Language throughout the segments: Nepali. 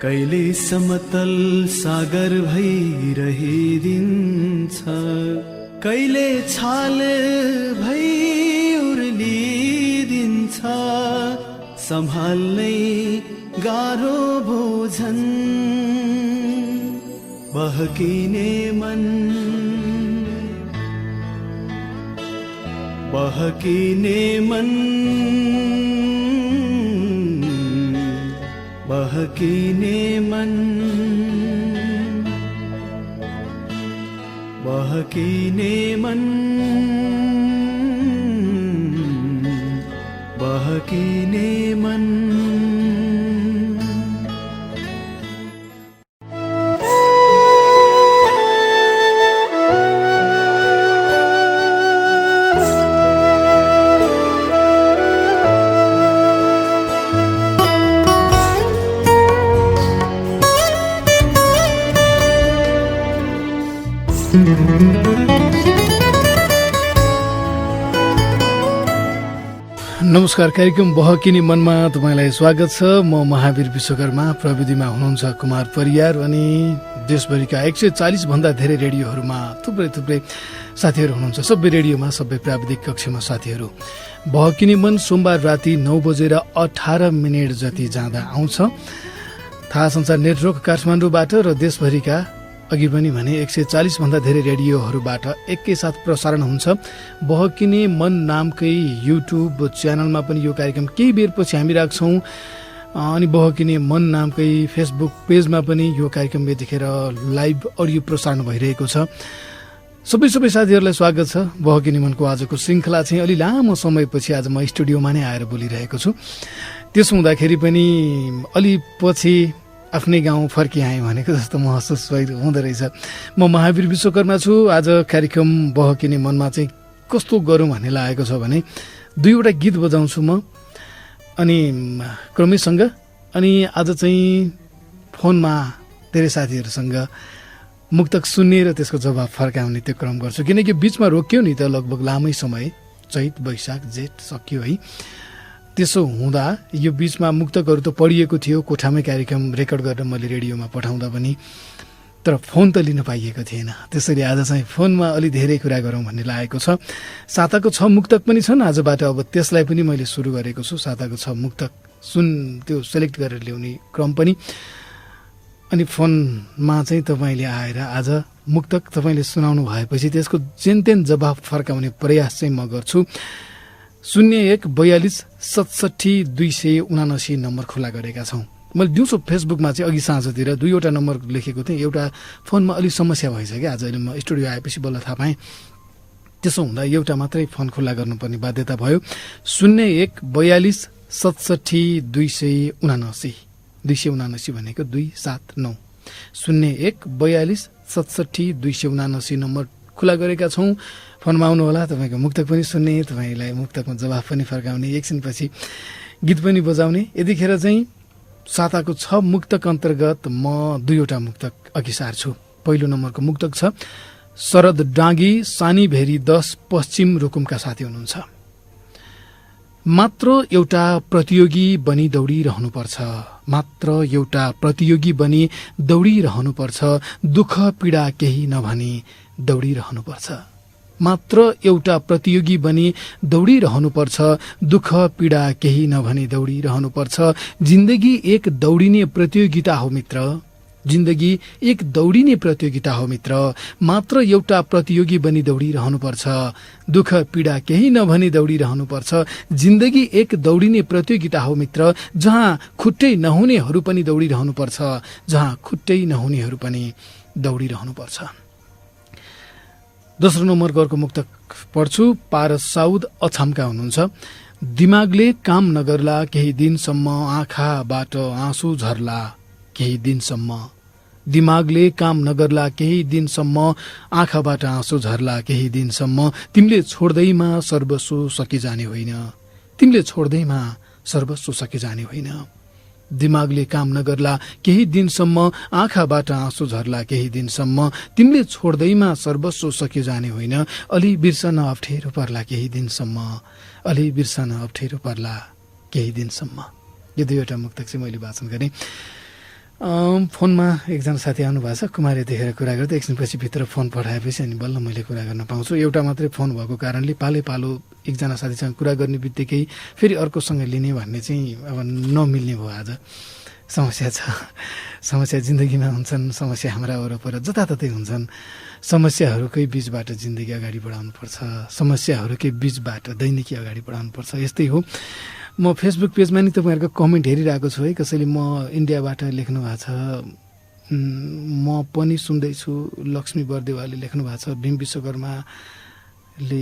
कहिले समतल सागर भइरहिदिन्छ, कहिले छाल भई उर्लिदिन्छ, सम्हाल्नै गाह्रो भोजन बहकिने मन, बहकिने मन, बहकिने मन, बहकिने मन, बहकिने मन। नमस्कार, कार्यक्रम बहकिने मनमा तपाईलाई स्वागत छ। म महावीर विश्वकर्मा, प्रविधिमा हुनुहुन्छ कुमार परियार अनि देशभरिका 140 भन्दा धेरै रेडियोहरूमा थुप्रै साथीहरू हुनुहुन्छ। सबै रेडियोमा, सबै प्राविधिक कक्षमा साथीहरू। बहकिने मन सोमबार राति 9:18 जति जाँदा आउँछ। थाहा संसार नेटवर्क काठमाडौँबाट र देशभरिका अघि पनि भने 140 भन्दा धेरै रेडियोहरूबाट एकैसाथ प्रसारण हुन्छ। बहकिने मन नामकै युट्युब च्यानलमा पनि यो कार्यक्रम केही बेरपछि हामी राख्छौँ अनि बहकिने मन नामकै फेसबुक पेजमा पनि यो कार्यक्रम यतिखेर लाइभ अडियो प्रसारण भइरहेको छ। सबै साथीहरूलाई स्वागत छ। बहकिने मनको आजको श्रृङ्खला चाहिँ अलि लामो समयपछि आज म स्टुडियोमा नै आएर बोलिरहेको छु। त्यसो हुँदाखेरि पनि अलि पछि आफ्नै गाउँ फर्किआएँ भनेको जस्तो महसुस हुँदो रहेछ। म महावीर विश्वकर्मा छु। आज कार्यक्रम बहकिने मनमा चाहिँ कस्तो गरौँ भन्ने लागेको छ भने 2वटा गीत बजाउँछु म अनि क्रमैसँग, अनि आज चाहिँ फोनमा धेरै साथीहरूसँग मुक्तक सुन्ने र त्यसको जवाब फर्काउने त्यो क्रम गर्छु, किनकि बिचमा रोक्यो नि त लगभग लामै समय, चैत वैशाख जेठ सक्यो है। त्यसो हुँदा यो बिचमा मुक्तकहरू त पढिएको थियो, कोठामै कार्यक्रम रेकर्ड गरेर मैले रेडियोमा पठाउँदा पनि, तर फोन त लिन पाइएको थिएन। त्यसैले आज चाहिँ फोनमा अलि धेरै कुरा गरौँ भन्ने लागेको छ। साताको 6 मुक्तक पनि छन् आजबाट, अब त्यसलाई पनि मैले सुरु गरेको छु। साताको 6 मुक्तक त्यो सेलेक्ट गरेर ल्याउने क्रम पनि। अनि फोनमा चाहिँ तपाईँले आएर आज मुक्तक तपाईँले सुनाउनु भएपछि त्यसको जेनतेन जवाफ फर्काउने प्रयास चाहिँ म गर्छु। 0142670279 नम्बर खुला गरेका छौँ। मैले दिउँसो फेसबुकमा चाहिँ अघि साँझतिर 2वटा नम्बर लेखेको थिएँ। एउटा फोनमा अलिक समस्या भएछ कि आज अहिले म स्टुडियो आएपछि बल्ल थाहा पाएँ। त्यसो हुँदा एउटा मात्रै फोन खुल्ला गर्नुपर्ने बाध्यता भयो। 0142670279 279 भनेको 279 0142670279 नम्बर खुला गरेका छौँ। फोनमा आउनुहोला, तपाईँको मुक्तक पनि सुन्ने, तपाईँलाई मुक्तकमा जवाफ पनि फर्काउने, एकछिनपछि गीत पनि बजाउने। यतिखेर चाहिँ साताको 6 मुक्तक अन्तर्गत म 2वटा मुक्तक अघि सार्छु। पहिलो नम्बरको मुक्तक छ शरद डाँगी, सानी भेरी 10 पश्चिम रुकुमका साथी हुनुहुन्छ। मात्र एउटा प्रतियोगी बनी दौडिरहनुपर्छ, मात्र एउटा प्रतियोगी बनी दौडिरहनुपर्छ, दुःख पीडा केही नभनी दौडिरहनुपर्छ। मात्र एउटा प्रतियोगी बनी दौडिरहनुपर्छ, दुःख पीडा केही नभनी दौडिरहनुपर्छ। जिन्दगी एक दौडिने प्रतियोगिता हो मित्र, जिन्दगी एक दौडिने प्रतियोगिता हो मित्र। मात्र एउटा प्रतियोगी बनी दौडिरहनुपर्छ, दुःख पीडा केही नभनी दौडिरहनुपर्छ। जिन्दगी एक दौडिने प्रतियोगिता हो मित्र, जहाँ खुट्टै नहुनेहरू पनि दौडिरहनुपर्छ, जहाँ खुट्टै नहुनेहरू पनि दौडिरहनुपर्छ। दोस्रो नम्बरको मुक्तक पढ्छु। पारस साउद अछामका हुनुहुन्छ। दिमागले काम नगर्ला केही दिनसम्म, आँखाबाट आँसु झर्ला केही दिनसम्म। दिमागले काम नगर्ला केही दिनसम्म, आँखाबाट आँसु झर्ला केही दिनसम्म। तिमीले छोड्दैमा सर्वस्व सकिजाने होइन, तिमीले छोड्दैमा सर्वस्व सकिजाने होइन। दिमागले काम नगर्ला केही दिनसम्म, आँखाबाट आँसु झर्ला केही दिनसम्म। तिमीले छोड्दैमा सर्वस्व सकियो जाने होइन, अलि बिर्सन अप्ठ्यारो पर्ला केही दिनसम्म, अलि बिर्सन अप्ठ्यारो पर्ला केही दिनसम्म। यो 2वटा मुक्तक चाहिँ मैले वाचन गरेँ। फोनमा एकजना साथी आउनु भएको छ, कुमार यतिखेर कुरा गर्दै एकछिनपछि भित्र फोन पठाएपछि अनि बल्ल मैले कुरा गर्न पाउँछु। एउटा मात्रै फोन भएको कारणले पालो एकजना साथीसँग कुरा गर्ने बित्तिकै फेरि अर्कोसँग लिने भन्ने चाहिँ अब नमिल्ने भयो। आज समस्या छ, समस्या जिन्दगीमा हुन्छन्, समस्या हाम्रा वरपर जताततै हुन्छन्। समस्याहरूकै बिचबाट जिन्दगी अगाडि बढाउनुपर्छ, समस्याहरूकै बिचबाट दैनिकी अगाडि बढाउनुपर्छ। यस्तै हो। म फेसबुक पेजमा नि तपाईँहरूको कमेन्ट हेरिरहेको छु है। कसैले म इन्डियाबाट लेख्नु भएको छ, म पनि सुन्दैछु। लक्ष्मी बर्देवाले लेख्नु भएको छ। भीम विश्वकर्माले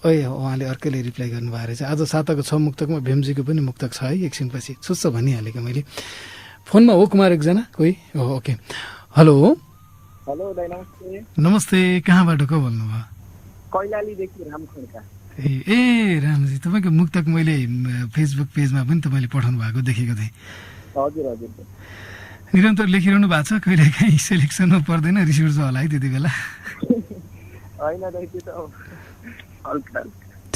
उहाँले अर्कैले रिप्लाई गर्नुभएको रहेछ। आज साताको 6 मुक्तकमा भीमजीको पनि मुक्तक छ है। एकछिनपछि छुच्च भनिहालेको मैले। फोनमा हो कुमार एकजना कोही हो। ओके, हेलो हेलो दाइ, नमस्ते। नमस्ते, कहाँबाट को बोल्नुभयो? कैलालीदेखि रामखड्का। ए रामजी, तपाईँको मुक्तक मैले फेसबुक पेजमा पनि तपाईँले पठाउनु भएको देखेको थिएँ। हजुर हजुर। निरन्तर लेखिरहनु भएको छ, कहिले काहीँ सेलेक्सनमा पर्दैन, रिस उठ्छ होला है त्यति बेला? होइन दाइ, त्यो त हल्का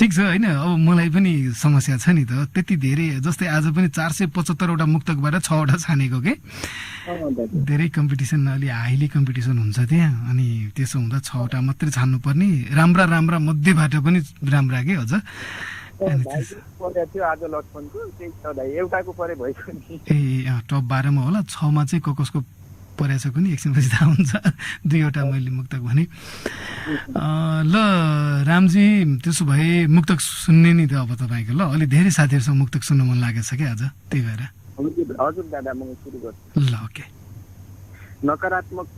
ठिक छ होइन। अब मलाई पनि समस्या छ नि त, त्यति धेरै। जस्तै आज पनि 475वटा मुक्तकबाट 6वटा छानेको के। धेरै कम्पिटिसन, अलि हाइली कम्पिटिसन हुन्छ त्यहाँ। अनि त्यसो हुँदा 6वटा मात्रै छान्नुपर्ने, राम्रा मध्येबाट पनि राम्रा के अझ। ए टप 12मा होला, 6मा चाहिँ कसको परेछ पनि एकछिनपछि थाहा हुन्छ। 2वटा मैले मुक्तक भने। ल रामजी, त्यसो भए मुक्तक सुन्ने नि त अब तपाईँको। ल अलि धेरै साथीहरूसँग मुक्तक सुन्नु मन लागेको छ क्या आज, त्यही भएर। हजुर दादा, म सुरु गर्छु। ल ओके। नकारात्मक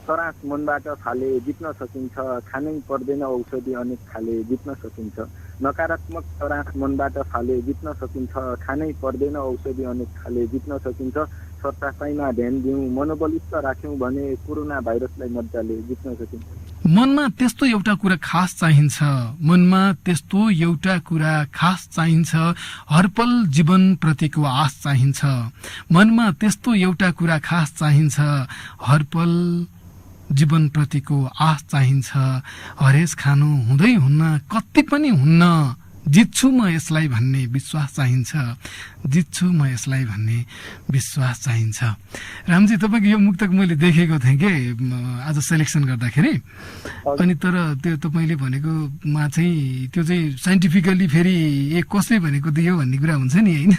तरास मनबाट फाले जित्न सकिन्छ, खानै पर्दैन औषधि अनेक खाले जित्न सकिन्छ। नकारात्मक तरास मनबाट फाले जित्न सकिन्छ, खानै पर्दैन औषधि अनेक खाले जित्न सकिन्छ। सरसाफाइमा ध्यान दिउँ, मनोबलिष्ठ राख्यौँ भने कोरोना भाइरसलाई मजाले जित्न सकिन्छ। मनमा त्यस्तो एउटा कुरा खास चाहिन्छ, मनमा त्यस्तो एउटा कुरा खास चाहिन्छ, हरपल जीवन प्रतिको आश चाहिन्छ। मनमा त्यस्तो एउटा कुरा खास चाहिन्छ, हरपल जीवन प्रतिको आश चाहिन्छ। हरेस खानु हुँदै हुन्न, कति पनि हुन्न, जित्छु म यसलाई भन्ने विश्वास चाहिन्छ, जित्छु म यसलाई भन्ने विश्वास चाहिन्छ। रामजी, तपाईँको यो मुक्तक मैले देखेको थिएँ कि आज सेलेक्सन गर्दाखेरि। अनि तर त्यो तपाईँले भनेकोमा चाहिँ त्यो चाहिँ साइन्टिफिकल्ली फेरि कसले भनेको दियो भन्ने कुरा हुन्छ नि होइन।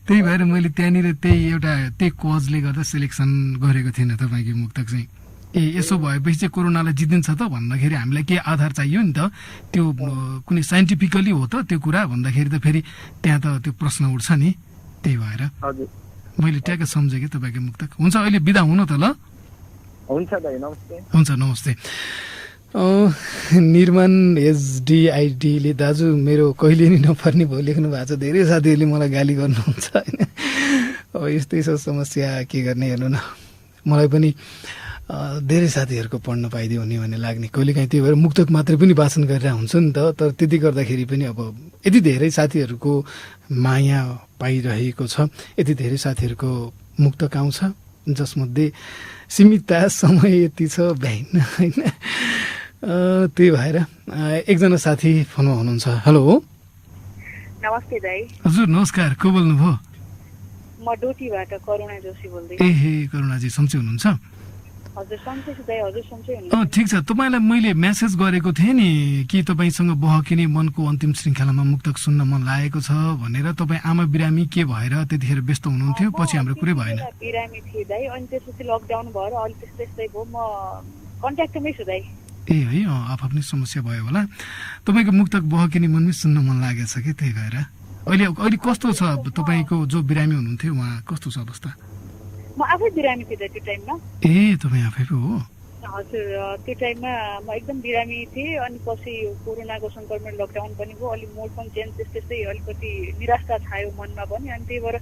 त्यही भएर मैले त्यहाँनिर त्यही कजले गर्दा सेलेक्सन गरेको थिइनँ तपाईँको मुक्तक चाहिँ। यसो भएपछि चाहिँ कोरोनालाई जितिन्छ त भन्दाखेरि हामीलाई के आधार चाहियो नि त? त्यो कुनै साइन्टिफिकली हो त त्यो कुरा भन्दाखेरि त फेरि त्यहाँ त त्यो प्रश्न उठ्छ नि। त्यही भएर मैले ट्याक्क सम्झेँ कि तपाईँको मुक्तक। हुन्छ, अहिले बिदा हुनु त ल। हुन्छ दाइ, नमस्ते। हुन्छ, नमस्ते। निर्माण एचडिआइडीले दाजु मेरो कहिले नि नपर्ने भयो लेख्नु भएको छ। धेरै साथीहरूले मलाई गाली गर्नुहुन्छ होइन। अब यस्तै छ समस्या, के गर्ने हेर्नु न। मलाई पनि धेरै साथीहरूको पढ्न पाइदियो हुने भन्ने लाग्ने कहिलेकाहीँ। त्यही भएर मुक्तक मात्रै पनि वाचन गरेर हुन्छ नि त। तर त्यति गर्दाखेरि पनि अब यति धेरै साथीहरूको माया पाइरहेको छ, यति धेरै साथीहरूको मुक्तक आउँछ, जसमध्ये सीमित समय यति छ भ्याइन होइन। त्यही भएर एकजना साथी फोनमा हुनुहुन्छ। हेलो, नमस्ते दाइ। हजुर नमस्कार, को बोल्नुभयो? म डोटीबाट करुणा जोशी बोल्दै। ए करुणाजी, सन्चै हुनुहुन्छ? हजुर सन्चै छु दाइ। हजुर सन्चै हुनुहुन्छ? ठिक छ। तपाईँलाई मैले मेसेज गरेको थिएँ नि कि तपाईँसँग बहकिने मनको अन्तिम श्रृङ्खलामा मुक्तक सुन्न मन लागेको छ भनेर। तपाईँ आमा बिरामी के भएर त्यतिखेर व्यस्त हुनुहुन्थ्यो, पछि हाम्रो कुरै भएन। बिरामी थिएँ दाइ, अनि त्यसपछि लकडाउन भएर अलिक त्यस्तै भयो। म कन्ट्याक्टमै छु दाइ। ए है, आफ्नै समस्या भयो होला। तपाईँको मुक्तक बहकिने मनमै सुन्न मन लागेको छ कि, त्यही भएर। अहिले कस्तो छ तपाईँको जो बिरामी हुनुहुन्थ्यो उहाँ, कस्तो छ अवस्था? म आफै बिरामी थिएँ त्यो टाइममा। ए तपाईँ आफै पो हो? हजुर, त्यो टाइममा म एकदम बिरामी थिएँ। अनि पछि कोरोनाको सङ्क्रमण, लकडाउन पनि भयो, अलिक मोड पनि चेन्ज, त्यस्तै अलिकति निराशा छायो मनमा पनि। अनि त्यही भएर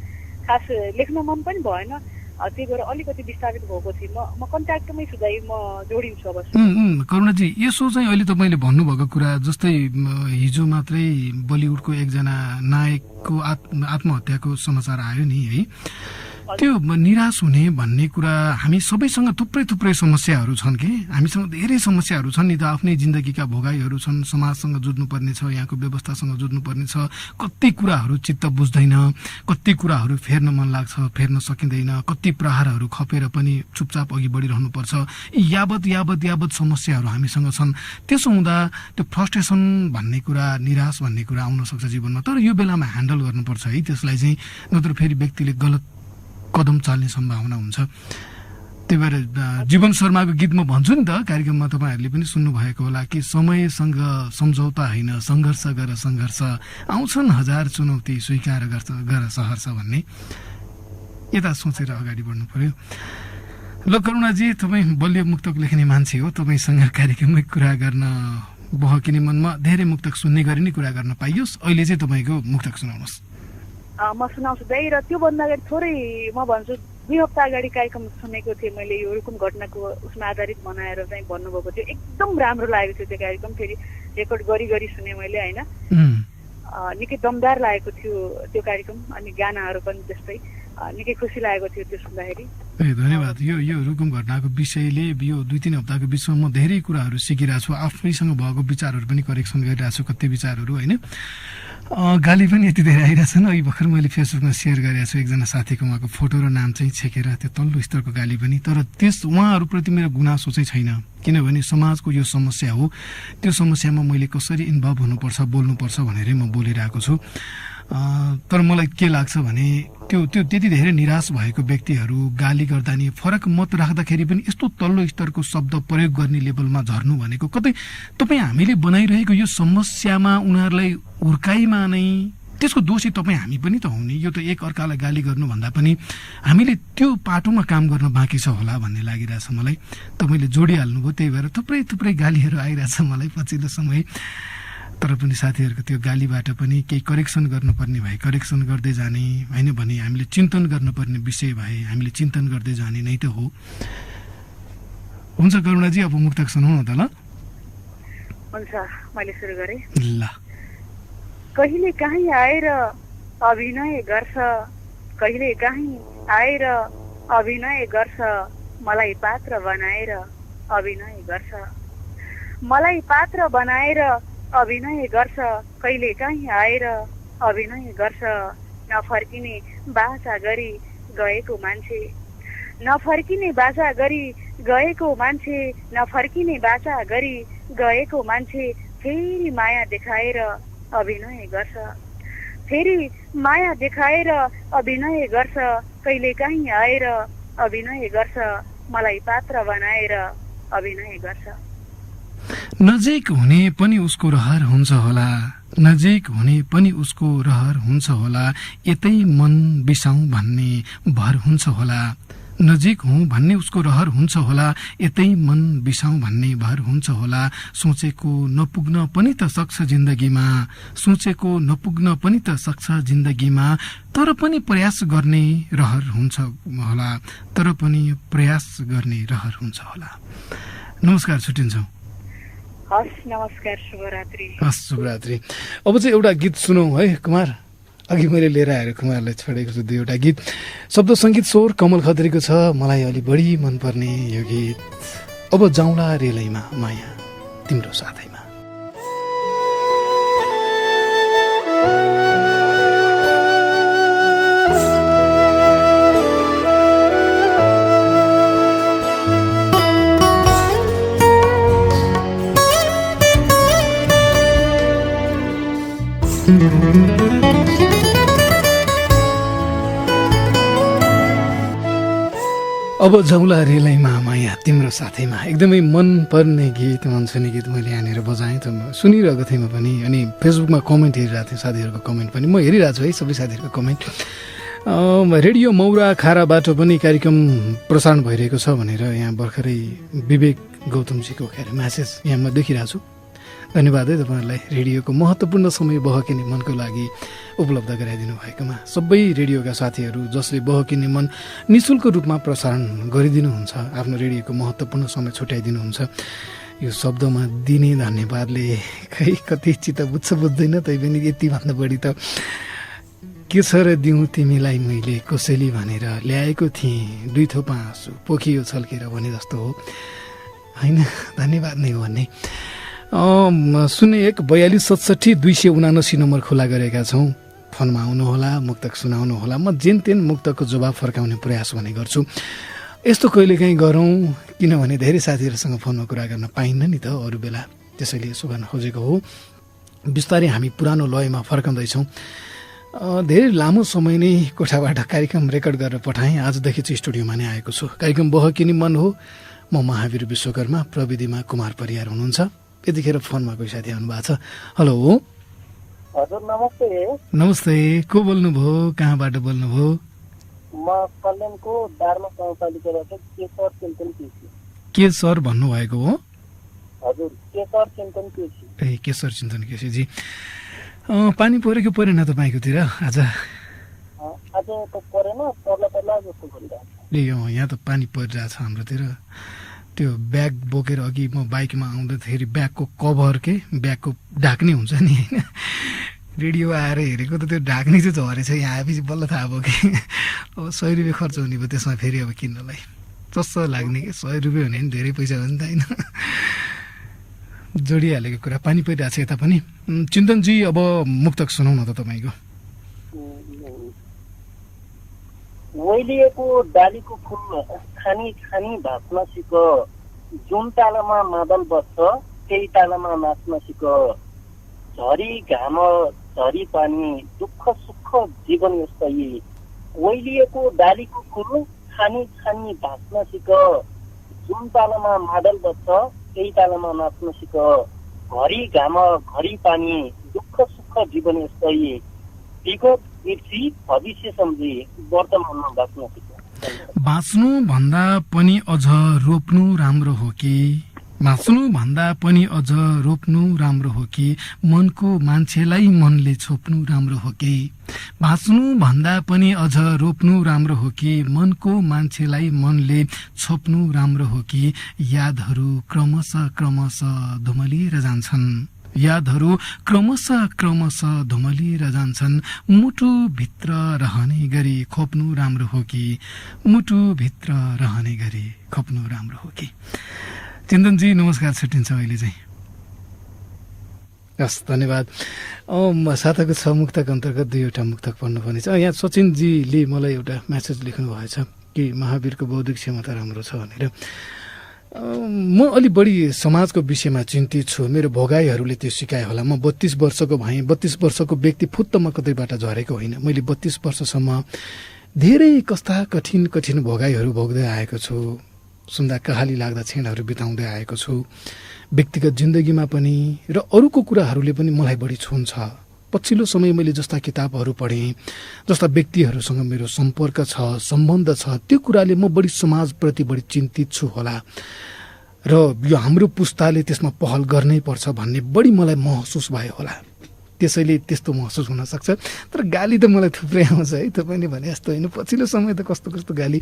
खास लेख्न मन पनि भएन। त्यही भएर अलिकति विस्थापित भएको थिएँ। म कन्ट्याक्टमै छु दाइ, म जोडिन्छु अवश्य। करुणाजी, यसो चाहिँ अहिले तपाईँले भन्नुभएको कुरा जस्तै हिजो मात्रै बलिउडको एकजना नायकको आत्महत्याको समाचार आयो नि है। त्यो निराश हुने भन्ने कुरा हामी सबैसँग थुप्रै समस्याहरू छन् कि हामीसँग धेरै समस्याहरू छन् नि त आफ्नै जिन्दगीका भोगाईहरू छन् समाजसँग जुझ्नुपर्ने छ यहाँको व्यवस्थासँग जुझ्नुपर्ने छ कति कुराहरू चित्त बुझ्दैन कति कुराहरू फेर्न मन लाग्छ फेर्न सकिँदैन कति प्रहारहरू खपेर पनि चुपचाप अघि बढिरहनुपर्छ यावत समस्याहरू हामीसँग छन् त्यसो हुँदा त्यो फ्रस्ट्रेसन भन्ने कुरा निराश भन्ने कुरा आउन सक्छ जीवनमा तर यो बेलामा ह्यान्डल गर्नुपर्छ है त्यसलाई चाहिँ नत्र फेरि व्यक्तिले गलत कदम चाल्ने सम्भावना हुन्छ त्यही भएर जीवन शर्माको गीत म भन्छु नि त कार्यक्रममा तपाईँहरूले पनि सुन्नु भएको होला कि समयसँग सम्झौता होइन सङ्घर्ष गर सङ्घर्ष आउँछन् हजार चुनौती स्वीकार गर सहर्ष भन्ने यता सोचेर अगाडि बढ्नु पर्यो ल करुणाजी तपाईँ बलियो मुक्तक लेख्ने मान्छे हो तपाईँसँग कार्यक्रममै कुरा गर्न बहकिने मनमा धेरै मुक्तक सुन्ने गरी नै कुरा गर्न पाइयोस् अहिले चाहिँ तपाईँको मुक्तक सुनाउनुहोस् म सुनाउँछु दाइ र त्योभन्दा अगाडि थोरै म भन्छु 2 हप्ता अगाडि कार्यक्रम सुनेको थिएँ मैले यो रुकुम घटनाको उसमा आधारित बनाएर चाहिँ भन्नुभएको थियो एकदम राम्रो लागेको थियो त्यो कार्यक्रम फेरि रेकर्ड गरी सुने मैले होइन निकै दमदार लागेको थियो त्यो कार्यक्रम अनि गानाहरू पनि त्यस्तै निकै खुसी लागेको थियो त्यो सुन्दाखेरि धन्यवाद यो रुकुम घटनाको विषयले यो 2-3 हप्ताको बिचमा म धेरै कुराहरू सिकिरहेको छु आफैसँग भएको विचारहरू पनि करेक्सन गरिरहेको छु कति विचारहरू होइन गाली पनि यति धेरै आइरहेछन् अघि भर्खर मैले फेसबुकमा सेयर गरेको छु एकजना साथीको उहाँको फोटो र नाम चाहिँ छेकेर त्यो तल्लो स्तरको गाली पनि तर त्यस उहाँहरूप्रति मेरो गुनासो चाहिँ छैन किनभने समाजको यो समस्या हो त्यो समस्यामा मैले कसरी इन्भल्भ हुनुपर्छ बोल्नुपर्छ भनेरै म बोलिरहेको छु तर मलाई के लाग्छ भने त्यो त्यति धेरै निराश भएको व्यक्तिहरू गाली गर्दा नि फरक मत राख्दाखेरि पनि यस्तो तल्लो स्तरको शब्द प्रयोग गर्ने लेभलमा झर्नु भनेको कतै तपाईँ हामीले बनाइरहेको यो समस्यामा उनीहरूलाई हुर्काइमा नै त्यसको दोषी तपाईँ हामी पनि त हुने यो त एक अर्कालाई गाली गर्नुभन्दा पनि हामीले त्यो पाटोमा काम गर्न बाँकी छ होला भन्ने लागिरहेछ मलाई तपाईँले जोडिहाल्नुभयो त्यही भएर थुप्रै गालीहरू आइरहेछ मलाई पछिल्लो समय तर पनि साथीहरूको त्यो गालीबाट पनि केही करेक्सन गर्नुपर्ने भए करेक्सन गर्दै जाने होइन भने हामीले चिन्तन गर्नुपर्ने विषय भए हामीले चिन्तन गर्दै जाने नै त हो हुन्छ करुणाजी अब मुक्तक सुनाउनु त ल हुन्छ मैले सुरु गरेँ ल कहिले काहीँ आएर अभिनय गर्छ कहिले काहीँ आएर अभिनय गर्छ मलाई पात्र बनाएर अभिनय गर्छ मलाई पात्र बनाएर अभिनय गर्छ कहिले काहीँ आएर अभिनय गर्छ नफर्किने बाचा गरी गएको मान्छे नफर्किने बाचा गरी गएको मान्छे नफर्किने बाचा गरी गएको मान्छे फेरि माया देखाएर अभिनय गर्छ फेरि माया देखाएर अभिनय गर्छ कहिले काहीँ आएर अभिनय गर्छ मलाई पात्र बनाएर अभिनय गर्छ नजिक हुने पनि उसको रहर हुन्छ होला नजिक हुने पनि उसको रहर हुन्छ होला यतै मन बिसाउँ भन्ने भर हुन्छ होला नजिक हुँ भन्ने उसको रहर हुन्छ होला यतै मन बिसाउँ भन्ने भर हुन्छ होला सोचेको नपुग्न पनि त सक्छ जिन्दगीमा सोचेको नपुग्न पनि त सक्छ जिन्दगीमा तर पनि प्रयास गर्ने रहर हुन्छ होला तर पनि प्रयास गर्ने रहर हुन्छ होला नमस्कार छुट्टिन्छौँ हस् नमस्कार शुभरात्रि शुभरात्रि अब चाहिँ एउटा गीत सुनौँ है कुमार अघि मैले लिएर आएर कुमारलाई छोडेको छु 2 वटा गीत शब्द सङ्गीत स्वर कमल खत्रीको छ मलाई अलि बढी मनपर्ने यो गीत अब जाउँला रेलैमा माया तिम्रो साथैमा अब जाउँला रेलैमा माया तिम्रो साथैमा एकदमै मन पर्ने गीत मनसुने गीत मैले यहाँनिर बजाएँ त सुनिरहेको थिएँ म पनि अनि फेसबुकमा कमेन्ट हेरिरहेको थिएँ साथीहरूको कमेन्ट पनि म हेरिरहेको छु है सबै साथीहरूको कमेन्ट रेडियो मौरा खाराबाट पनि कार्यक्रम प्रसारण भइरहेको छ भनेर यहाँ भर्खरै विवेक गौतमजीको म्यासेज यहाँ म देखिरहेको छु धन्यवाद है तपाईँहरूलाई रेडियोको महत्त्वपूर्ण समय बहकिने मनको लागि उपलब्ध गराइदिनु भएकोमा सबै रेडियोका साथीहरू जसले बहकिने मन निःशुल्क रूपमा प्रसारण गरिदिनुहुन्छ आफ्नो रेडियोको महत्त्वपूर्ण समय छुट्याइदिनुहुन्छ यो शब्दमा दिने धन्यवादले खै कति चित्त बुझ्छ बुझ्दैन तैपनि यतिभन्दा बढी त के छ र दिउँ तिमीलाई मैले कसैली भनेर ल्याएको थिएँ 2 थोपा आँसु पोखियो छल्केर भने जस्तो हो होइन। धन्यवाद नै हो भन्ने 014267 नम्बर खुला गरेका छौँ। फोनमा आउनुहोला, मुक्तक सुनाउनुहोला। म जेन तेन मुक्तको जवाब फर्काउने प्रयास भने गर्छु। यस्तो कहिलेकाहीँ गरौँ, किनभने धेरै साथीहरूसँग फोनमा कुरा गर्न पाइन्न नि त अरू बेला, त्यसैले यसो गर्न खोजेको हो। बिस्तारै हामी पुरानो लयमा फर्काउँदैछौँ। धेरै लामो समय नै कोठाबाट कार्यक्रम रेकर्ड गरेर पठाएँ। आजदेखि चाहिँ स्टुडियोमा नै आएको छु। कार्यक्रम बहकिनी मन हो। म महावीर विश्वकर्मा, प्रविधिमा कुमार परियार हुनुहुन्छ। यतिखेर फोनमा कोही साथी आउनुभएको छ। हेलो हजुर, नमस्ते। नमस्ते, को बोल्नुभयो, कहाँबाट बोल्नुभयो? म कल्याणको दार्मा गाउँपालिकाबाट केशर चिन्तन केसी। के सर भन्नुभएको हो? हजुर, केशर चिन्तन केसी। ए केशर चिन्तन केसीजी, पानी परेको परेन तपाईँकोतिर आज? आज त परेन, पर्ला जस्तो गरिरहेको छ। ए यहाँ त पानी परिरहेछ हाम्रोतिर। त्यो ब्याग बोकेर अघि म बाइकमा आउँदाखेरि ब्यागको कभर ब्यागको ढाक्ने हुन्छ नि होइन, रेडियो आएर हेरेको त त्यो ढाक्ने चाहिँ झरेछ। यहाँ आएपछि बल्ल थाहा भयो कि अब 100 रुपियाँ खर्च हुने भयो त्यसमा फेरि अब किन्नलाई। सस्तो लाग्ने कि 100 रुपियाँ हुने नि धेरै पैसा हो नि त होइन। जोडिहालेको कुरा। पानी परिरहेको छ यता पनि। चिन्तनजी, अब मुक्तक सुनाउ न त तपाईँको। ओइलिएको डालीको फुल खानी खानी भाँच्न सिक, जुन तालामा मादल बस्छ त्यही तालामा नाच्न सिक। झरी घाम झरी पानी दुःख सुख जीवन यस्तै। ओइलिएको डालीको फुल खानी खानी भाँच्न सिक, जुन तालामा मादल बस्छ त्यही तालामा नाच्न सिक। घरी घाम घरी पानी दुःख सुख जीवन यस्तै। विगत बिर्सी भविष्य सम्झी वर्तमानमा बाँच्न सिक। बाँच्नु भन्दा पनि अझ रोप्नु राम्रो हो कि? बाँच्नु भन्दा पनि अझ रोप्नु राम्रो हो कि? मनको मान्छेलाई मनले छोप्नु राम्रो हो कि? बाँच्नु भन्दा पनि अझ रोप्नु राम्रो हो कि? मनको मान्छेलाई मनले छोप्नु राम्रो हो कि? यादहरू क्रमशः क्रमशः धुमलिएर जान्छन्। यादहरू क्रमशः क्रमशः धुमलिएर जान्छन्। मुटुभित्र रहने गरी खोप्नु राम्रो हो कि? मुटुभित्र रहने गरी खोप्नु राम्रो हो कि? चिन्तनजी, नमस्कार, छुट्टिन्छ अहिले चाहिँ। हस्, धन्यवाद। साताको 6 मुक्तक अन्तर्गत 2वटा मुक्तक पढ्नुपर्ने छ। यहाँ सचिनजीले मलाई एउटा म्यासेज लेख्नु भएछ कि महावीरको बौद्धिक क्षमता राम्रो छ भनेर। म अलि बढी समाजको विषयमा चिन्तित छु। मेरो भोगाईहरूले त्यो सिकाए होला। म 32 वर्षको भएँ। 32 वर्षको व्यक्ति फुत्तमा कतैबाट झरेको होइन। मैले 32 वर्षसम्म धेरै कस्ता कठिन कठिन भोगाईहरू भोग्दै आएको छु। सुन्दा कहाली लाग्दा क्षणहरू बिताउँदै आएको छु। व्यक्तिगत जिन्दगीमा पनि र अरूको कुराहरूले पनि मलाई बढी छुन्छ। पछिल्लो समय मैले जस्ता किताबहरू पढेँ, जस्ता व्यक्तिहरूसँग मेरो सम्पर्क छ, सम्बन्ध छ, त्यो कुराले म बढी समाजप्रति बढी चिन्तित छु होला र यो हाम्रो पुस्ताले त्यसमा पहल गर्नै पर्छ भन्ने बढी मलाई महसुस भयो होला। त्यसैले त्यस्तो महसुस हुन सक्छ। तर गाली त मलाई थुप्रै आउँछ है, तपाईँले भने जस्तो होइन। पछिल्लो समय त कस्तो कस्तो गाली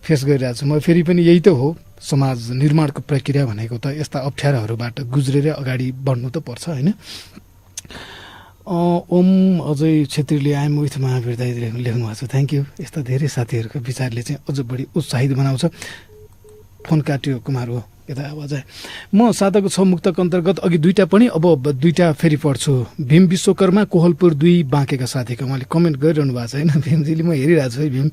फेस गरिरहेको छु म। फेरि पनि यही त हो, समाज निर्माणको प्रक्रिया भनेको त यस्ता अप्ठ्याराहरूबाट गुज्रेर अगाडि बढ्नु त पर्छ होइन। ओम अजय छेत्रीले आइएम विथ महावीर दाइ लेख्नु भएको छ। Thank you. यस्ता धेरै साथीहरूको विचारले चाहिँ अझ बढी उत्साहित बनाउँछ। फोन काट्यो कुमार हो यता आवाज आयो। म साताको 6 मुक्तक अन्तर्गत अघि 2टा पनि, अब 2टा फेरि पढ्छु। भीम विश्वकर्मा कोहलपुर 2 बाँकेका साथीको उहाँले कमेन्ट गरिरहनु भएको छ होइन। भीमजीले म हेरिरहेको छु है, भीम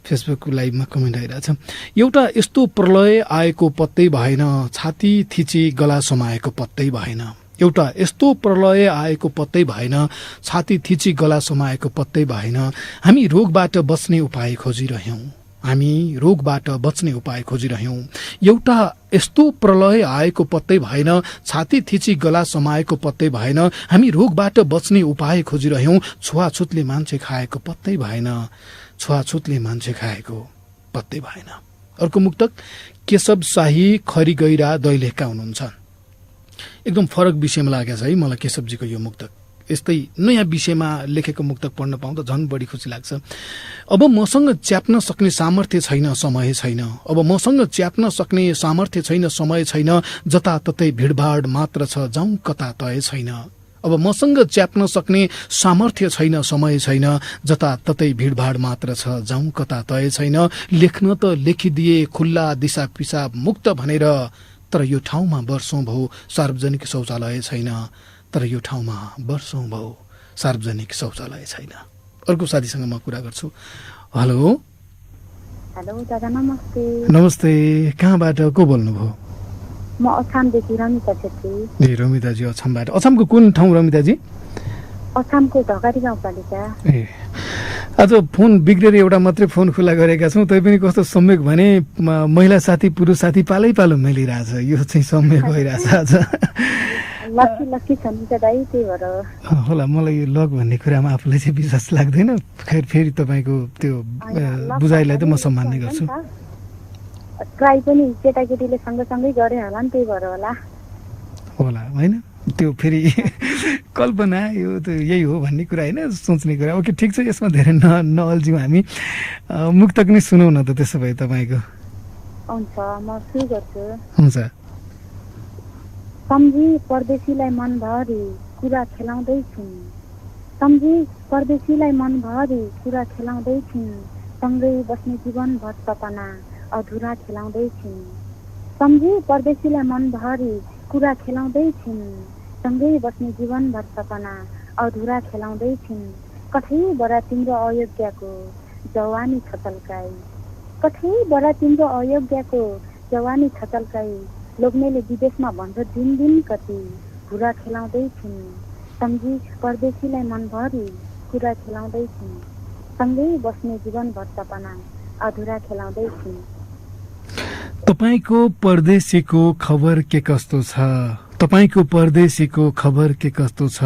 फेसबुक लाइभमा कमेन्ट आइरहेको छ। एउटा यस्तो प्रलय आएको पत्तै भएन, छाती थिची गला समाएको पत्तै भएन। एउटा यस्तो प्रलय आएको पत्तै भएन, छाती थिची गला समाएको पत्तै भएन। हामी रोगबाट बच्ने उपाय खोजिरह्यौँ। हामी रोगबाट बच्ने उपाय खोजिरह्यौँ। एउटा यस्तो प्रलय आएको पत्तै भएन, छाती थिची गला समाएको पत्तै भएन। हामी रोगबाट बच्ने उपाय खोजिरह्यौँ। छुवाछुतले मान्छे खाएको पत्तै भएन, छुवाछुतले मान्छे खाएको पत्तै भएन। अर्को मुक्तक केशव शाही खरी गैरा दैलेखका हुनुहुन्छ। एकदम फरक विषयमा लागेको छ है मलाई केशवजीको यो मुक्तक। यस्तै नयाँ विषयमा लेखेको मुक्तक पढ्न पाउँदा झन् बढी खुसी लाग्छ। अब मसँग च्याप्न सक्ने सामर्थ्य छैन, समय छैन। अब मसँग च्याप्न सक्ने सामर्थ्य छैन, समय छैन। जताततै भिडभाड मात्र छ, जाउँ कता तय छैन। अब मसँग च्याप्न सक्ने सामर्थ्य छैन, समय छैन, जताततै भिडभाड मात्र छ, जाउँ कता तय छैन, लेख्न त लेखिदिए खुल्ला दिशा पिसाब मुक्त भनेर, तर यो ठाउँमा वर्षौं भयो सार्वजनिक शौचालय छैन, तर यो ठाउँमा वर्षौं भयो सार्वजनिक शौचालय छैन। अर्को साथीसँग म कुरा गर्छु। हेलो हेलो दादा नमस्ते। नमस्ते, कहाँबाट को बोल्नुभयो? म अछामदेखि रमिता छेत्री। ए रमिताजी अछामबाट। अछामको कुन ठाउँ रमिताजी? अछामको ढकाडी गाउँपालिका। ए आज फोन बिग्रेर एउटा मात्रै फोन खुला गरेका छौँ, तैपनि कस्तो सम्यक भने महिला साथी पुरुष साथी पालै पालो मिलिरहेछ, यो चाहिँ सम्यक भइरहेछ आज। लक्की छ नि त दाइ, त्यही भएर होला। मलाई यो लक भन्ने कुरामा आफूलाई चाहिँ विश्वास लाग्दैन। खैर फेरि तपाईँको त्यो बुझाइलाई त म सम्मान नै गर्छु। ट्राई पनि केटाकेटीले सँगसँगै गरे होला नि, त्यही भएर होला होइन। त्यो फेरि कल्पना, यो त यही हो भन्ने कुरा होइन, सोच्ने कुरा। ओके ठिक छ, यसमा धेरै नअल्झ्यौँ हामी। मुक्तक नै सुनौ न त त्यसो भए तपाईँको। हुन्छ म सुरु गर्छु। हुन्छ। सम्झी परदेशीलाई मनभरि कुरा खेलाउँदैछिन्, सम्झी परदेशीलाई मनभरि कुरा खेलाउँदैछिन्, सँगै बस्ने जीवनभर सपना अधुरा खेलाउँदैछिन्, सम्झी परदेशीलाई मनभरि कुरा खेलाउँदैछिन्, सँगै बस्ने जीवनभर सपना अधुरा खेलाउँदैछिन्, कठैबाट तिम्रो अयोग्यको जवानी छचल्काई, कठैबाट तिम्रो अयोग्यको जवानी छचल्काई, लोग्नेले विदेशमा भन्छ दिन दिन कति कुरा खेलाउँदैछिन्, सम्झी परदेशीलाई मनभरि कुरा खेलाउँदैछिन्, सँगै बस्ने जीवनभर सपना अधुरा खेलाउँदैछिन्। तपाईको परदेशीको खबर के कस्तो छ? तपाईको परदेशीको खबर के कस्तो छ?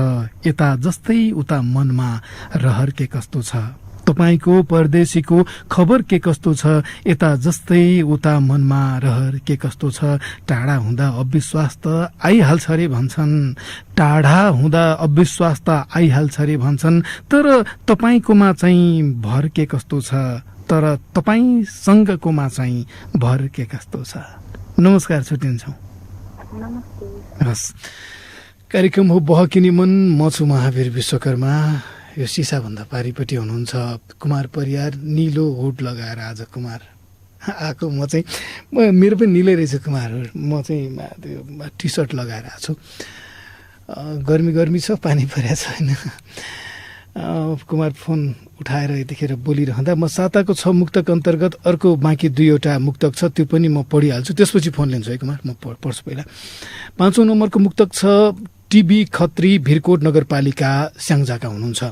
यता जस्तै उता मनमा रहर के कस्तो छ? तपाईको परदेशीको खबर के कस्तो छ? यता जस्तै उता मनमा रहर के कस्तो छ? टाढा हुँदा अविश्वास त आइहाल्छ रे भन्छन्, टाढा हुँदा अविश्वास त आइहाल्छ रे भन्छन्, तर तपाईकोमा चाहिँ भर के कस्तो छ? तर तपाईसँगकोमा चाहिँ भर के कस्तो छ? नमस्कार, छुट्टिन्छौँ। नमस्ते। हस्, कार्यक्रम हो बहकिनी मन। म छु महावीर विश्वकर्मा। यो सिसाभन्दा पारिपट्टि हुनुहुन्छ कुमार परियार। निलो हुड लगाएर आज कुमार आएको। म चाहिँ मेरो पनि निलै रहेछ कुमार। म चाहिँ त्यो टी सर्ट लगाएर आएको छु। गर्मी छ, पानी परेको छैन। कुमार फोन उठाएर यतिखेर बोलिरहँदा म साताको 6 मुक्तक अन्तर्गत अर्को बाँकी 2वटा मुक्तक छ, त्यो पनि म पढिहाल्छु, त्यसपछि फोन लिन्छु है कुमार। म पढ्छु पहिला। 5औं नम्बरको मुक्तक छ टिबी खत्री, भिरकोट नगरपालिका स्याङ्जाका हुनुहुन्छ।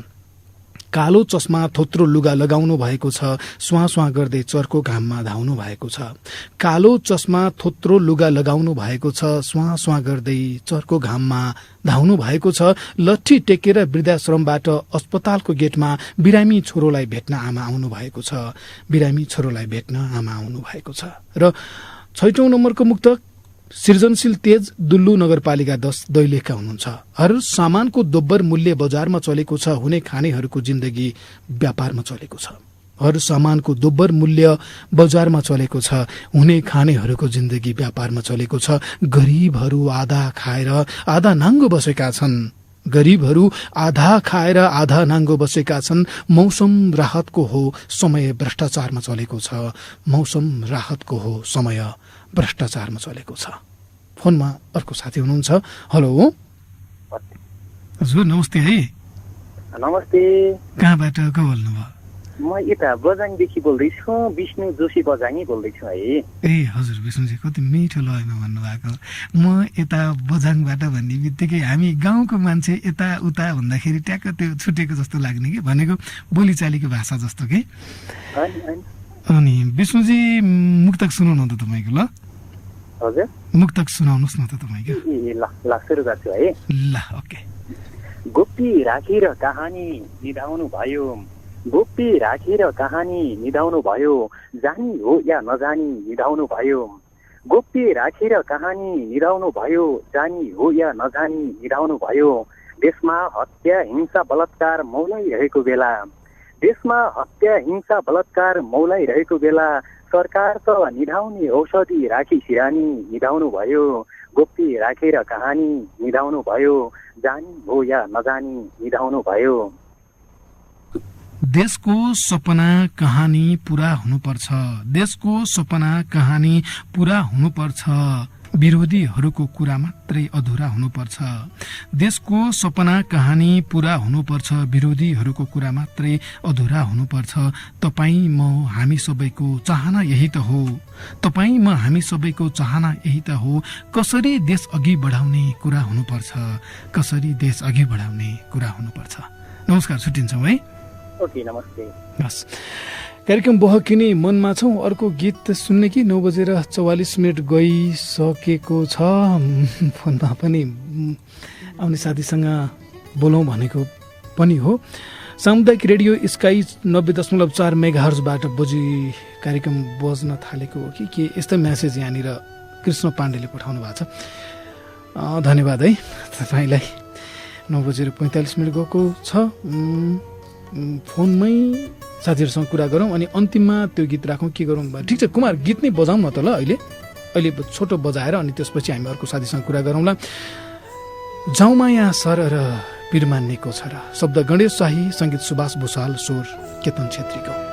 कालो चस्मा थोत्रो लुगा लगाउनु भएको छ, स्वाँ स्वाँ गर्दै चर्को घाममा धाउनु भएको छ। कालो चस्मा थोत्रो लुगा लगाउनु भएको छ, स्वाँ स्वाँ गर्दै चर्को घाममा धाउनु भएको छ। लट्ठी टेकेर वृद्धाश्रमबाट अस्पतालको गेटमा बिरामी छोरोलाई भेट्न आमा आउनु भएको छ, बिरामी छोरोलाई भेट्न आमा आउनु भएको छ। र 6औं नम्बरको मुक्तक सृजनशील तेज, दुल्लु नगरपालिका 10 दैलेखका हुनुहुन्छ। हर सामानको दोब्बर मूल्य बजारमा चलेको छ, हुने खानेहरूको जिन्दगी व्यापारमा चलेको छ। हर सामानको दोब्बर मूल्य बजारमा चलेको छ, हुने खानेहरूको जिन्दगी व्यापारमा चलेको छ। गरीबहरू आधा खाएर आधा नाङ्गो बसेका छन्, गरीबहरू आधा खाएर आधा नाङ्गो बसेका छन्। मौसम राहतको हो, समय भ्रष्टाचारमा चलेको छ, मौसम राहतको हो, समय भ्रष्टाचारमा चलेको छ। फोनमा अर्को साथी हुनुहुन्छ। हेलो हजुर, नमस्ते है। नमस्ते। कहाँबाट को बोल्नुभयो? म यता बजाङदेखि बोल्दैछु, विष्णु जोशी बजाङै बोल्दैछु है। ए हजुर विष्णुजी, कति मिठो लयमा भन्नुभएको। म यता बजाङबाट भन्ने बित्तिकै हामी गाउँको मान्छे यता उता भन्दाखेरि ट्याक्क त्यो छुटेको जस्तो लाग्ने कि, भनेको बोलीचालीको भाषा जस्तो के। अनि विष्णुजी मुक्तक सुनाउनु त तपाईँको। ल हजुर, मुक्तक सुनाउनुहोस् न त तपाईँको। ल सुरु गर्छु है। ल ओके। गोप्ती राखेर कहानी निधाउनु भयो, गोप्ती राखेर कहानी निधाउनु भयो, जानी हो या नजानी निधाउनु भयो, गोप्ती राखेर कहानी निधाउनु भयो, जानी हो या नजानी निधाउनु भयो। देशमा हत्या हिंसा बलात्कार मौलाइरहेको बेला, देशमा हत्या हिंसा बलात्कार मौलाइरहेको बेला, सरकार त निधाउने औषधि राखी सिरानी निधाउनु भयो, गोप्ती राखेर कहानी निधाउनु भयो, जानी भो या नजानी निधाउनु भयो। देशको सपना कहानी पूरा हुनुपर्छ, देशको सपना कहानी पूरा हुनुपर्छ, विरोधीहरूको कुरा मात्रै अधुरा हुनुपर्छ। देशको सपना कहानी पूरा हुनुपर्छ, विरोधीहरूको कुरा मात्रै अधुरा हुनुपर्छ। तपाईँ म हामी सबैको चाहना यही त हो, तपाईँ म हामी सबैको चाहना यही त हो। कसरी देश अघि बढाउने कुरा हुनुपर्छ, कसरी देश अघि बढाउने कुरा हुनुपर्छ। नमस्कार, छुट्टिन्छौँ है। ओके, नमस्ते। हस्, कार्यक्रम बहकिने मनमा छौँ। अर्को गीत सुन्ने कि 9:44 गइसकेको छ। फोनमा पनि आउने साथीसँग बोलौँ भनेको पनि हो। सामुदायिक रेडियो स्काई 90.4 मेगाहर्जबाट कार्यक्रम बज्न थालेको हो कि के, यस्तो म्यासेज यहाँनिर कृष्ण पाण्डेले पठाउनु भएको छ। धन्यवाद है तपाईँलाई। 9:45 गएको छ। फोनमै साथीहरूसँग कुरा गरौँ अनि अन्तिममा त्यो गीत राखौँ, के गरौँ। ठिक छ कुमार, गीत नै बजाउँ न त ल। अहिले छोटो बजाएर अनि त्यसपछि हामी अर्को साथीसँग कुरा गरौँला। जाउमाया सर र पिरमान्नेको छ र, शब्द गणेश शाही, सङ्गीत सुभाष भूषाल, स्वर केतन छेत्रीको।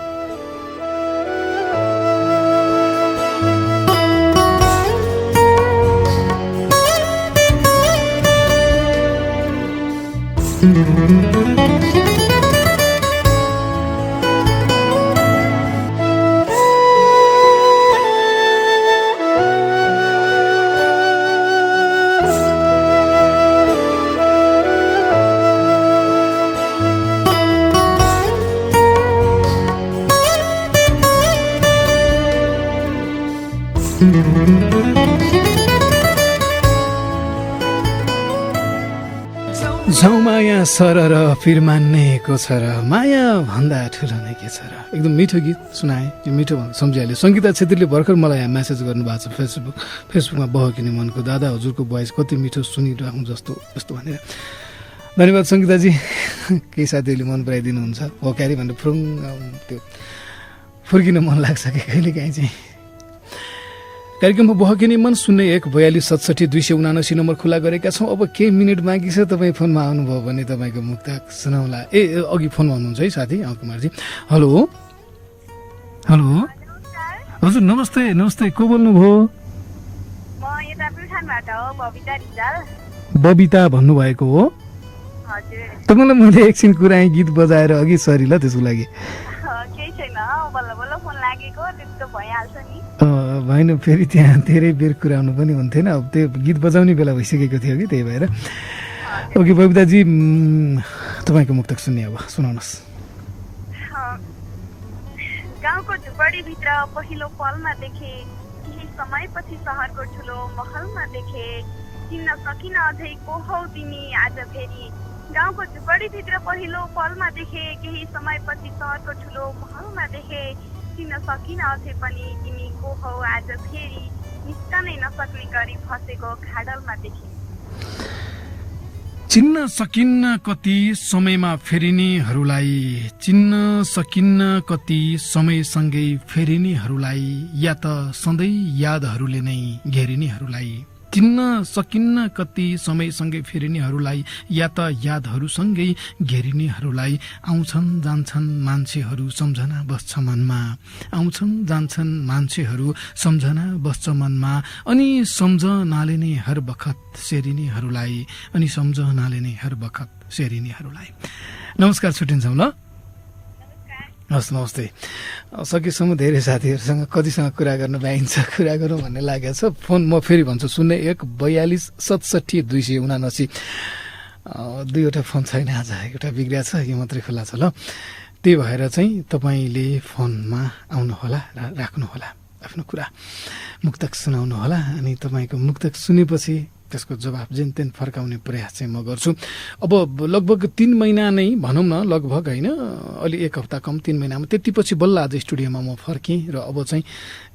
माया सर र फिर मान्नेको छ र, माया भन्दा ठुलो नै के छ र। एकदम मिठो गीत सुनाए, त्यो मिठो सम्झिहाल्यो। सङ्गीता छेत्रीले भर्खर मलाई यहाँ म्यासेज गर्नुभएको छ फेसबुकमा, बहकिने मनको दादा हजुरको भोइस कति मिठो सुनिरहँ जस्तो यस्तो भनेर। धन्यवाद सङ्गीताजी। केही साथीहरूले मन पराइदिनुहुन्छ हो क्यारे भनेर फुरुङ त्यो फुर्किन मन लाग्छ कि कहिले काहीँ चाहिँ। कार्यक्रममा बहकिने मन 0142670279 नम्बर खुला गरेका छौँ। अब केही मिनट बाँकी छ, तपाईँ फोनमा आउनुभयो भने तपाईँको मुक्तक सुनाउला। अघि फोनमा हुनुहुन्छ है साथी कुमारजी। हेलो हेलो, हजुर नमस्ते। नमस्ते, को बोल्नुभयो? म यता प्युठानबाट हो, बबिता रिजाल। बबिता भन्नुभएको हो? हजुर। तपाईँलाई मैले एकछिन कुराएँ गीत बजाएर अघि सरी ल, त्यसको लागि। केही छैन, बल्ल बल्ल फोन लागेको, त्यस्तो भइहाल्छ नि। भएन, फेरि त्यहाँ धेरै बेर कुराउनु पनि हुन्थेन। अब त्यो गीत बजाउने बेला भइसकेको थियो कि, त्यही भएर। ओके बबिताजी, तपाईँको मुक्तक सुन्ने, अब सुनाउनुहोस्। गाउँको झुपडीभित्र पहिलो पलमा देखे, केही समयपछि सहरको ठुलो महलमा देखे, चिन्न सकिन अझै को हौ तिमी आज फेरि। गाउँको झुपडीभित्र पहिलो पलमा देखे, केही समयपछि सहरको ठुलो महलमा देखे, चिन्न सकिन अझै पनि तिमी को हौ आज फेरि। निस्कनै नसक्ने गरी फसेको खाडलमा देखे। चिन्न सकिन्न कति समयमा फेरिनेहरूलाई, चिन्न सकिन्न कति समयसँगै फेरिनेहरूलाई, या त सधैँ यादहरूले नै घेरिनेहरूलाई। चिन्न सकिन्न कति समयसँगै फेरिनेहरूलाई, या त यादहरूसँगै घेरिनेहरूलाई। आउँछन् जान्छन् मान्छेहरू सम्झना बस्छ मनमा, आउँछन् जान्छन् मान्छेहरू सम्झना बस्छ मनमा, अनि सम्झनाले नै हर बखत सेरिनेहरूलाई, अनि सम्झनाले नै हर बखत सेरिनेहरूलाई। नमस्कार, छुट्टिन्छौँ ल। हस्, नमस्ते। सकेसम्म धेरै साथीहरूसँग कतिसँग कुरा गर्न पाइन्छ कुरा गरौँ भन्ने लागेको छ। फोन म फेरि भन्छु 0142670279। दुईवटा फोन छैन आज, एउटा बिग्रिया छ, यो मात्रै खुला छ ल। त्यही भएर चाहिँ तपाईँले फोनमा आउनुहोला र राख्नुहोला आफ्नो कुरा, मुक्तक सुनाउनुहोला। अनि तपाईँको मुक्तक सुनेपछि त्यसको जवाब जेन तेन फर्काउने प्रयास चाहिँ म गर्छु। अब लगभग 3 महिना नै भनौँ न, लगभग होइन, अलि 1 हप्ता कम, 3 महिनामा त्यति पछि बल्ल आज स्टुडियोमा म फर्केँ र अब चाहिँ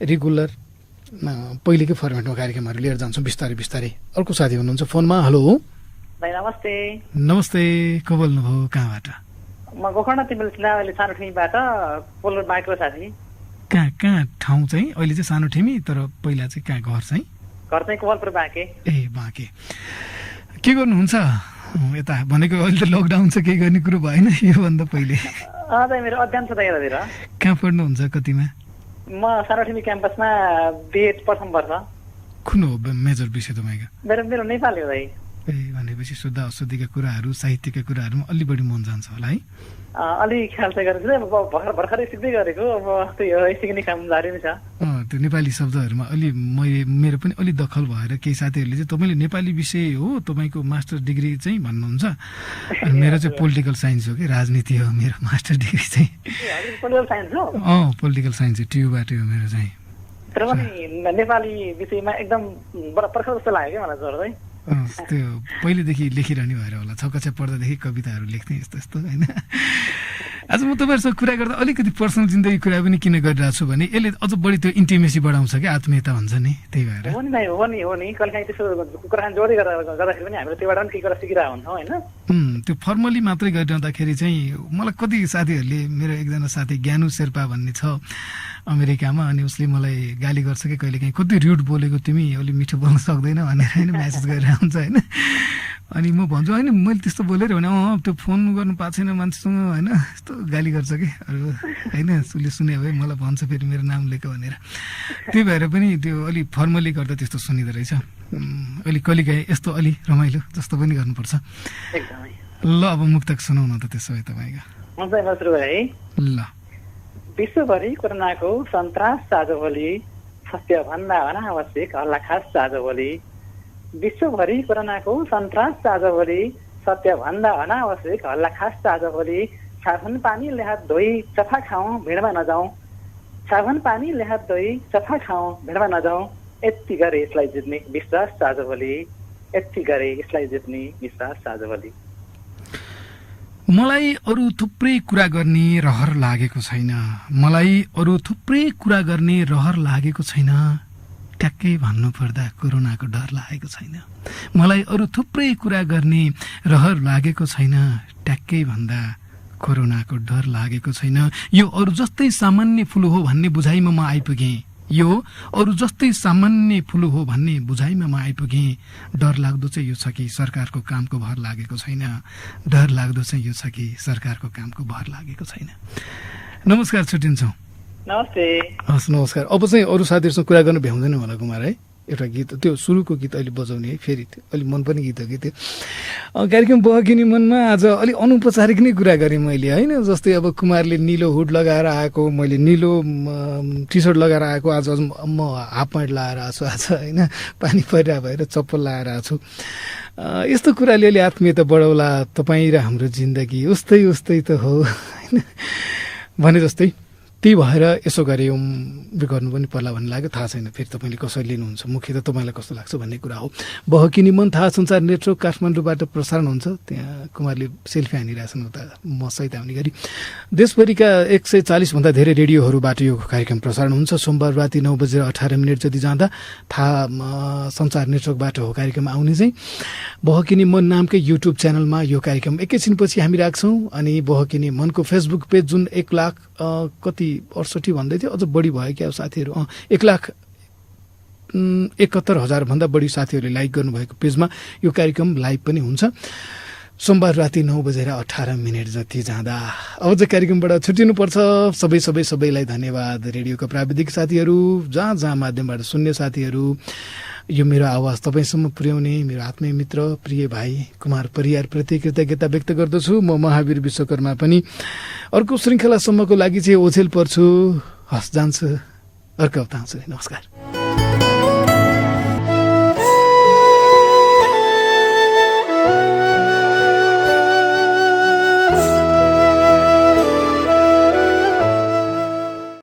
रेगुलर पहिलेकै फर्मेटमा कार्यक्रमहरू लिएर जान्छौँ बिस्तारै बिस्तारै। अर्को साथी हुनुहुन्छ फोनमा। हेलो भाइ, नमस्ते। नमस्ते, को बोल्नुभयो, कहाँबाट? म गोकर्ण तिमीले अहिले सानो ठिमीबाट पोलर माइक्रो साथी। कहाँ ठाउँ चाहिँ अहिले चाहिँ सानो ठिमी, तर पहिला चाहिँ कहाँ घर चाहिँ? घर चाहिँ कोवलपुर बाँके। ए बाँके। के गर्नुहुन्छ यता? भनेको अहिले त लकडाउन छ, केही गर्ने कुरो भएन योभन्दा पहिले? मेरो अध्ययन छ त यतातिर। कहाँ पढ्नुहुन्छ, कतिमा? म सार्वजनिक क्याम्पसमा बिएड प्रथम वर्ष। कुन हो मेजर विषय तपाईँको? मेरो नेपाली हो दाइ। ए भनेपछि शुद्ध औषधिका कुराहरू, साहित्यका कुराहरूमा अलि बढी मन जान्छ होला है? अलि ख्याल चाहिँ गरेको छु, भर्खरै सिक्दै गरेको, अब त्यो सिक्ने काम जारी नै छ। त्यो नेपाली शब्दहरूमा अलि मेरो पनि अलि दखल भएर केही साथीहरूले चाहिँ तपाईँले नेपाली विषय हो, तपाईँको मास्टर डिग्री चाहिँ भन्नुहुन्छ। अनि मेरो चाहिँ पोलिटिकल साइन्स हो कि, राजनीति हो मेरो मास्टर डिग्री चाहिँ। पोलिटिकल साइन्स हो? पोलिटिकल साइन्स हो, ट्युबाट हो मेरो चाहिँ। तर पनि नेपाली विषयमा एकदम पर्खर जस्तो लाग्यो क्या मलाई सर चाहिँ। त्यो पहिलेदेखि लेखिरहने भएर होला, 6 कक्षा पढ्दादेखि कविताहरू लेख्थेँ यस्तो यस्तो होइन। आज म तपाईँहरूसँग कुरा गर्दा अलिकति पर्सनल जिन्दगी कुरा पनि किन गरिरहेको छु भने यसले अझ बढी त्यो इन्टिमेसी बढाउँछ क्या, आत्मीयता भन्छ नि, त्यही भएर। हो नि कहिले काहीँ त्यसो कुराकानी जोड्दै गर्दाखेरि पनि हामीले त्योबाट पनि केही कुरा सिकिरहेको हुन्छौँ होइन। त्यो फर्मली मात्रै गरिरहँदाखेरि चाहिँ मलाई कति साथीहरूले, मेरो एकजना साथी ज्ञानु शेर्पा भन्ने छ अमेरिकामा, अनि उसले मलाई गाली गर्छ कि कहिले काहीँ कति र्युड बोलेको तिमी, अलि मिठो बोल्न सक्दैन भनेर होइन म्यासेज गरिरहेको हुन्छ होइन। अनि म भन्छु होइन मैले त्यस्तो बोलेर भने त्यो फोन गर्नु पाएको छैन मान्छेसँग होइन, यस्तो गाली गर्छ कि अरू होइन। उसले सुने भए मलाई भन्छ फेरि मेरो नाम लेख भनेर। त्यही भएर पनि त्यो अलि फर्मली गर्दा त्यस्तो सुनिँदो रहेछ। अलिक कहिलेकाहीँ यस्तो अलि रमाइलो जस्तो पनि गर्नुपर्छ। ल अब मुक्तक सुनाउ न त त्यसो भए तपाईँको। ल विश्वभरि कोरोनाको सन्तास साझोभोलि सत्यभन्दा अनावश्यक हल्ला खास साझोभोलि। विश्वभरि कोरोनाको सन्तास साझोभोलि सत्यभन्दा अनावश्यक हल्ला खास साझोभोलि। साबुन पानीले हात धोई सफा खाउँ भिडमा नजाउँ, साबुन पानीले हात धोई सफा खाउँ भिडमा नजाउँ। यति गरे यसलाई जित्ने विश्वास साझोभोलि, यति गरे यसलाई जित्ने विश्वास साझोभोलि। मलाई अरू थुप्रै कुरा गर्ने रहर लागेको छैन, मलाई अरू थुप्रै कुरा गर्ने रहर लागेको छैन। ट्याक्कै भन्नुपर्दा कोरोनाको डर लागेको छैन, मलाई अरू थुप्रै कुरा गर्ने रहर लागेको छैन। ट्याक्कै भन्दा कोरोनाको डर लागेको छैन। यो अरू जस्तै सामान्य फ्लू हो भन्ने बुझाइमा म आइपुगेँ, यो अरू जस्तै सामान्य फ्लू हो भन्ने बुझाइमा म आइपुगेँ। डर लाग्दो चाहिँ यो छ कि सरकारको कामको भर लागेको छैन, डर लाग्दो चाहिँ यो छ कि सरकारको कामको भर लागेको छैन। नमस्कार, छुट्टिन्छौँ। नमस्ते। हस् नमस्कार। अब चाहिँ अरू साथीहरूसँग कुरा गर्नु भ्याउँदैन होला कुमार है? एउटा गीत, त्यो सुरुको गीत अहिले बजाउने है, फेरि त्यो अलिक मनपर्ने गीत हो कि त्यो। कार्यक्रम बहकिनी मनमा आज अलिक अनौपचारिक नै कुरा गरेँ मैले होइन। जस्तै अब कुमारले निलो हुड लगाएर आएको, मैले निलो टी सर्ट लगाएर आएको, आज म हाफ प्यान्ट लगाएर आएको छु आज होइन, पानी परिरहेको भएर चप्पल लगाएर आएको छु। यस्तो कुराले अलि आत्मीयता बढाउला तपाईँ र हाम्रो जिन्दगी, उस्तै उस्तै त हो होइन भने जस्तै। त्यही भएर यसो गरे गर्नु पनि पर्ला भन्ने लाग्यो। थाहा छैन फेरि तपाईँले कसरी लिनुहुन्छ, मुख्य त तपाईँलाई कस्तो लाग्छ भन्ने कुरा हो। बहकिनी मन थाहा संसार नेटवर्क काठमाडौँबाट प्रसारण हुन्छ, त्यहाँ कुमारले सेल्फी हानिरहेछन् उता म सहित आउने गरी। देशभरिका 140 भन्दा धेरै रेडियोहरूबाट यो कार्यक्रम प्रसारण हुन्छ। सोमबार राति 9:18 जति जाँदा थाहा संसार नेटवर्कबाट हो कार्यक्रम आउने चाहिँ। बहकिनी मन नामकै युट्युब च्यानलमा यो कार्यक्रम एकैछिनपछि हामी राख्छौँ। अनि बहकिनी मनको फेसबुक पेज जुन 1 लाख कति 68 भन्दै थियो, अझ बढी भयो क्या साथीहरू, 1,71,000 भन्दा बढी साथीहरूले लाइक गर्नुभएको पेजमा यो कार्यक्रम लाइभ पनि हुन्छ सोमबार राति 9:18 जति जाँदा। अब चाहिँ कार्यक्रमबाट छुट्टिनुपर्छ। सबैलाई धन्यवाद। रेडियोका प्राविधिक साथीहरू, जहाँ जहाँ माध्यमबाट सुन्ने साथीहरू, यो मेरो आवाज तपाईँसम्म पुर्याउने मेरो आत्मीय मित्र प्रिय भाइ कुमार परियारप्रति कृतज्ञता व्यक्त गर्दछु। म महावीर विश्वकर्मा पनि अर्को श्रृङ्खलासम्मको लागि चाहिँ ओझेल पर्छु। हस् जान्छु, अर्को हप्ता आउँछु। नमस्कार।